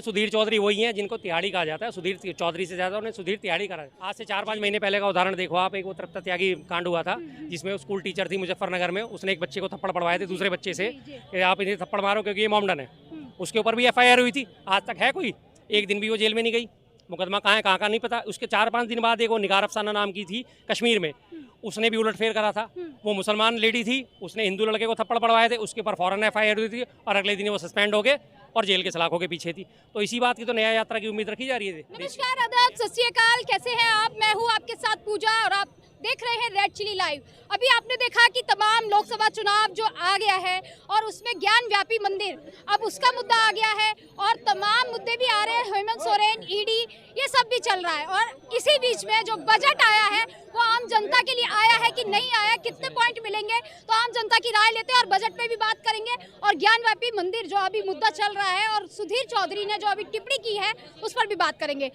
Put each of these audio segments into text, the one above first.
सुधीर चौधरी वही हैं जिनको तिहाड़ी कहा जाता है। सुधीर चौधरी से ज़्यादा उन्हें सुधीर तिहाड़ी कहा। आज से 4-5 महीने पहले का उदाहरण देखो आप। एक वो तृप्ता त्यागी कांड हुआ था जिसमें वो स्कूल टीचर थी मुजफ्फरनगर में, उसने एक बच्चे को थप्पड़ पड़वाए थे दूसरे बच्चे से कि आप इन्हें थप्पड़ मारो क्योंकि ये मोमडन है। उसके ऊपर भी FIR हुई थी, आज तक है कोई, एक दिन भी वो जेल में नहीं गई। मुकदमा कहाँ है कहाँ का नहीं पता। उसके 4-5 दिन बाद एक वो निगार अफसाना नाम की थी कश्मीर में, उसने भी उलटफेर करा था। वो मुसलमान लेडी थी, उसने हिंदू लड़के को थप्पड़ पड़वाए थे, उसके ऊपर फौरन FIR हुई थी और अगले दिन वो सस्पेंड हो गए और जेल के सलाखों के पीछे थी। तो इसी बात की तो न्याय यात्रा की उम्मीद रखी जा रही है। नमस्कार, आदाब, सत श्री अकाल, कैसे हैं आप? मैं हूं आपके साथ पूजा और आप देख रहे हैं रेड चिली लाइव। अभी आपने देखा कि तमाम लोकसभा चुनाव जो आ गया है और उसमें ज्ञान व्यापी मंदिर, अब उसका मुद्दा आ गया है और तमाम मुद्दे भी आ रहे हैं। हेमंत सोरेन, ED, ये सब भी चल रहा है और इसी बीच में जो बजट आया है वो आम जनता के लिए आया है कि नहीं आया, कितने पॉइंट मिलेंगे, तो आम जनता की राय लेते हैं और बजट पे भी बात करेंगे। और ज्ञान व्यापी मंदिर जो अभी मुद्दा चल रहा है और सुधीर चौधरी ने जो अभी टिप्पणी की है उस पर भी बात करेंगे।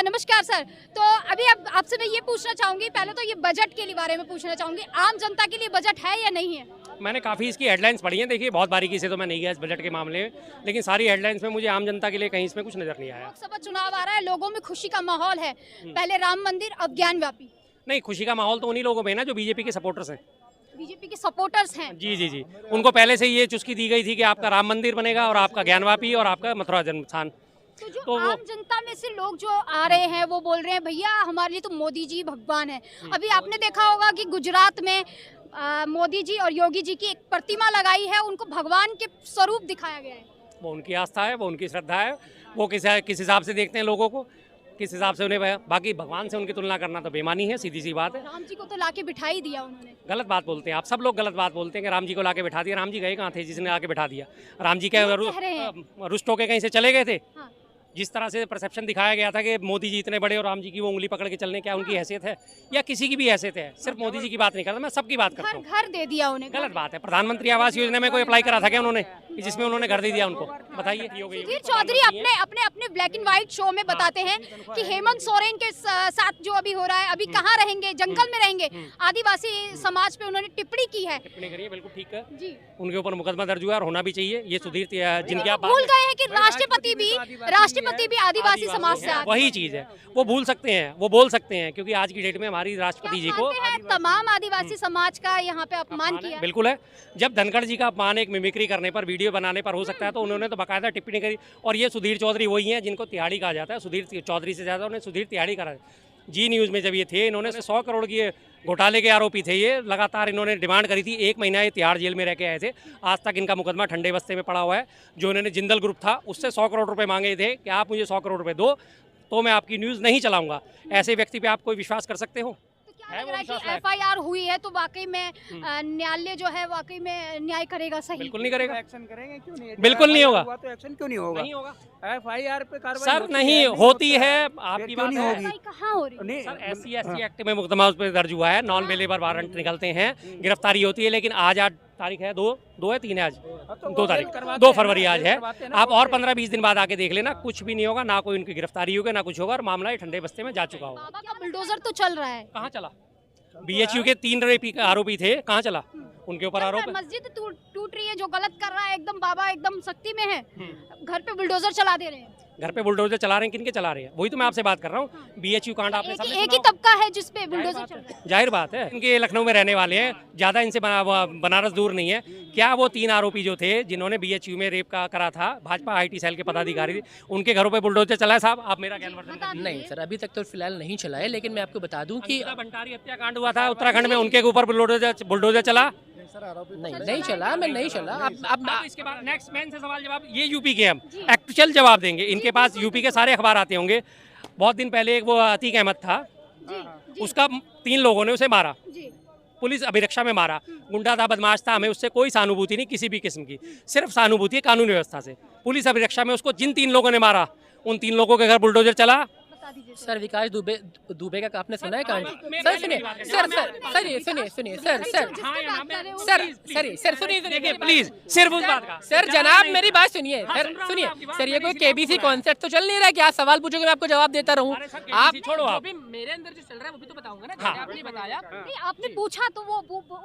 नमस्कार सर, तो अभी अब आपसे मैं ये पूछना चाहूँगी, पहले तो ये बजट के बारे में पूछना चाहूँगी, आम जनता के लिए बजट है या नहीं है? मैंने काफ़ी इसकी हेडलाइंस पढ़ी हैं, देखिए बहुत बारीकी से तो मैं नहीं गया इस बजट के मामले में, लेकिन सारी हेडलाइंस में मुझे आम जनता के लिए कहीं इसमें कुछ नजर नहीं आया। लोकसभा चुनाव आ रहा है, लोगों में खुशी का माहौल है, पहले राम मंदिर अब ज्ञान व्यापी। नहीं, खुशी का माहौल तो उन्हीं लोगों में है ना जो बीजेपी के सपोर्टर्स हैं। बीजेपी के सपोर्टर्स हैं। जी, उनको पहले से ये चुस्की दी गई थी कि आपका राम मंदिर बनेगा और आपका ज्ञानवापी और आपका मथुरा जन्म स्थान। तो आम जनता में से लोग जो आ रहे हैं वो बोल रहे हैं भैया हमारे लिए तो मोदी जी भगवान है। अभी आपने देखा होगा कि गुजरात में मोदी जी और योगी जी की एक प्रतिमा लगाई है, उनको भगवान के स्वरूप दिखाया गया है। वो उनकी आस्था है, वो उनकी श्रद्धा है, वो किस हिसाब से देखते हैं लोगों को, किस हिसाब से उन्हें, बाकी भगवान से उनकी तुलना करना तो बेमानी है, सीधी सी बात है। राम जी को तो लाके बिठा ही दिया उन्होंने। गलत बात बोलते हैं आप, सब लोग गलत बात बोलते हैं कि राम जी को लाके बिठा दिया। राम जी गए कहाँ थे जिसने आके बिठा दिया? राम जी क्या रुष्ट होके कहीं से चले गए थे? हाँ। जिस तरह से परसेप्शन दिखाया गया था कि मोदी जी इतने बड़े और राम जी की वो उंगली पकड़ के चलने, क्या उनकी हैसियत है? या किसी की भी हैसियत है? सिर्फ मोदी जी की बात नहीं करता, मैं सबकी बात करता हूँ। घर दे दिया उन्हें। गलत बात है। प्रधानमंत्री आवास योजना में कोई अप्लाई करा था क्या उन्होंने, जिसमें उन्होंने घर दे दिया उनको? बताइए। सुधीर चौधरी अपने ब्लैक एंड व्हाइट शो में बताते हैं कि हेमंत सोरेन के साथ जो अभी हो रहा है, अभी कहाँ रहेंगे, जंगल में रहेंगे। आदिवासी समाज पे उन्होंने टिप्पणी की है। टिप्पणी करिए, बिल्कुल ठीक है जी, उनके ऊपर मुकदमा दर्ज हुआ और होना भी चाहिए। ये सुधीर जिनके आप भूल गए हैं कि राष्ट्रपति भी आदिवासी समाज से आते हैं। वही चीज है, वो भूल सकते हैं, वो बोल सकते हैं, क्योंकि आज की डेट में हमारी राष्ट्रपति जी को तमाम आदिवासी समाज का यहाँ पे अपमान किया। बिल्कुल है। जब धनखड़ जी का अपमान एक मिमिक्री करने पर, वीडियो बनाने पर हो सकता है, तो उन्होंने तो बाकायदा टिप्पणी करी। और ये सुधीर चौधरी वही हैं जिनको तिहाड़ी कहा जाता है। सुधीर चौधरी से ज़्यादा उन्हें सुधीर तिहाड़ी कहा। जी न्यूज़ में जब ये थे, इन्होंने 100 करोड़ की घोटाले के आरोपी थे ये। लगातार इन्होंने डिमांड करी थी, 1 महीना ये तिहाड़ जेल में रह के आए थे। आज तक इनका मुकदमा ठंडे बस्ते में पड़ा हुआ है। जो इन्होंने जिंदल ग्रुप था उससे 100 करोड़ रुपए मांगे थे कि आप मुझे 100 करोड़ रुपए दो तो मैं आपकी न्यूज़ नहीं चलाऊंगा। ऐसे व्यक्ति पे आप कोई विश्वास कर सकते हो? FIR हुई है तो वाकई में न्यायालय जो है वाकई में न्याय करेगा? सही, बिल्कुल नहीं करेगा। एक्शन करेंगे क्यों नहीं? बिल्कुल नहीं होगा। तो एक्शन क्यों नहीं होगा? नहीं होगा। FIR पे कार्रवाई सर नहीं होती है, आपकी बात नहीं होगी। कहाँ हो रही है? सर SC/ST एक्ट में मुकदमा उस पर दर्ज हुआ है, नॉन अवेलेबल वारंट निकलते हैं, गिरफ्तारी होती है। लेकिन आज तारीख है 2 है 3 है आज, 2 तारीख, 2 फरवरी आज है। आप और 15-20 दिन बाद आके देख लेना, कुछ भी नहीं होगा, ना कोई उनकी गिरफ्तारी होगी ना कुछ होगा, और मामला ठंडे बस्ते में जा चुका होगा। बाबा का बुलडोजर तो चल रहा है। कहाँ चला? BHU के 3 रेपी आरोपी थे, कहाँ चला? उनके ऊपर आरोप है। मस्जिद टूट रही है, जो गलत कर रहा है एकदम बाबा एकदम सख्ती में है, घर पे बुलडोजर चला दे रहे हैं। घर पे बुलडोजर चला रहे हैं, किनके चला रहे हैं? वही तो मैं आपसे बात कर रहा हूँ। BHU कांड आपने एक ही तबका है जिसपे बुलडोजर चल रहा है। जाहिर बात है, इनके लखनऊ में रहने वाले हैं, ज्यादा इनसे बनारस दूर नहीं है। क्या वो 3 आरोपी जो थे जिन्होंने BHU में रेप का करा था, भाजपा IT सेल के पदाधिकारी थे, उनके घरों पे बुलडोजर चला है? साहब आप मेरा ज्ञान नहीं सर, अभी तक तो फिलहाल नहीं चला है, लेकिन मैं आपको बता दूं कि भंडारी हत्याकांड हुआ था उत्तराखंड में, उनके ऊपर बुलडोजर चला? नहीं चला, मैं नहीं चला। अब इसके बाद नेक्स्ट मैन से सवाल जवाब, ये यूपी के हम एक्चुअल जवाब देंगे। इनके पास यूपी के सारे अखबार आते होंगे। बहुत दिन पहले एक वो अतीक अहमद था, उसका 3 लोगों ने उसे मारा, पुलिस अभिरक्षा में मारा, गुंडा था, बदमाश था, हमें उससे कोई सहानुभूति नहीं किसी भी किस्म की, सिर्फ सहानुभूति है कानून व्यवस्था से। पुलिस अभिरक्षा में उसको जिन 3 लोगों ने मारा, उन 3 लोगों के घर बुलडोजर चला? बता दीजिए सर विकास दुबे का आपने सुना है कहानी? सर सुनिए सुनिए सर सुनिए देखिए प्लीज सिर्फ उस बात का सर जनाब मेरी बात सुनिए सर सुनिए सर ये कोई केबीसी कॉन्सेप्ट तो चल नहीं रहा है कि आप सवाल पूछोगे मैं आपको जवाब देता रहूं। आप छोड़ो आप मेरे अंदर जो चल रहा है वो भी तो बताऊंगा ना। हाँ। आपने बताया नहीं आपने पूछा तो वो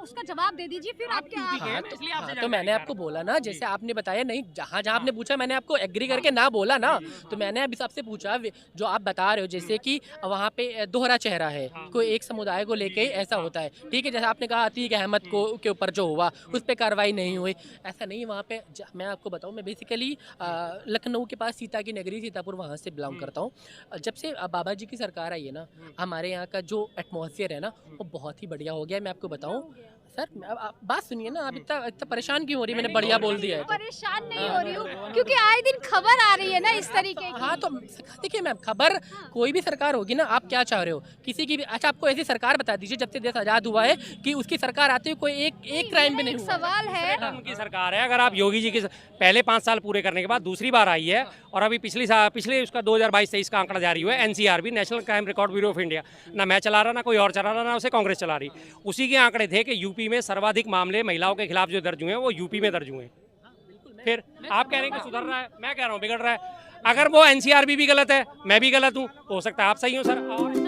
उसका जवाब दे दीजिए फिर आप क्या तो मैंने आपको बोला ना जैसे आपने बताया नहीं जहाँ जहाँ आपने पूछा मैंने आपको एग्री करके ना बोला ना। तो मैंने अभी सबसे पूछा जो आप बता रहे हो जैसे कि वहाँ पे दोहरा चेहरा है कोई एक समुदाय को लेके ऐसा होता है ठीक है। जैसे आपने कहा अतीक अहमद को के ऊपर जो हुआ उस पर कार्रवाई नहीं हुई ऐसा नहीं। वहाँ पे मैं आपको बताऊँ मैं बेसिकली लखनऊ के पास सीता की नगरी सीतापुर वहाँ से बिलोंग करता हूँ। जब से बाबा जी की सरकार आई है ना हमारे यहाँ का जो एटमॉस्फेयर है ना वो बहुत ही बढ़िया हो गया है। मैं आपको बताऊँ सर आप बात सुनिए ना। आप इतना परेशान क्यों हो रही है? मैंने बढ़िया बोल दिया है। परेशान नहीं हो रही हूँ क्योंकि आए दिन खबर आ रही है ना इस तरीके की। हाँ तो देखिए मैम खबर कोई भी सरकार होगी ना आप क्या चाह रहे हो किसी की भी। अच्छा आपको ऐसी सरकार बता दीजिए जब से देश आजाद हुआ है कि उसकी सरकार आते हुए कोई एक क्राइम भी नहीं हुआ। सवाल है उनकी सरकार है। अगर आप योगी जी की पहले 5 साल पूरे करने के बाद दूसरी बार आई है और अभी पिछले उसका 2022-23 का आंकड़ा जारी हुआ है NCRB national crime record bureau of India. ना मैं चला रहा ना कोई और चला रहा ना उसे कांग्रेस चला रही। उसी के आंकड़े थे कि यूपी में सर्वाधिक मामले महिलाओं के खिलाफ जो दर्ज हुए हैं वो यूपी में दर्ज हुए हैं। फिर आप कह रहे हैं कि सुधर रहा है मैं कह रहा हूँ बिगड़ रहा है। अगर वो एनसीआरबी भी गलत है मैं भी गलत हूँ हो सकता है आप सही हो सर।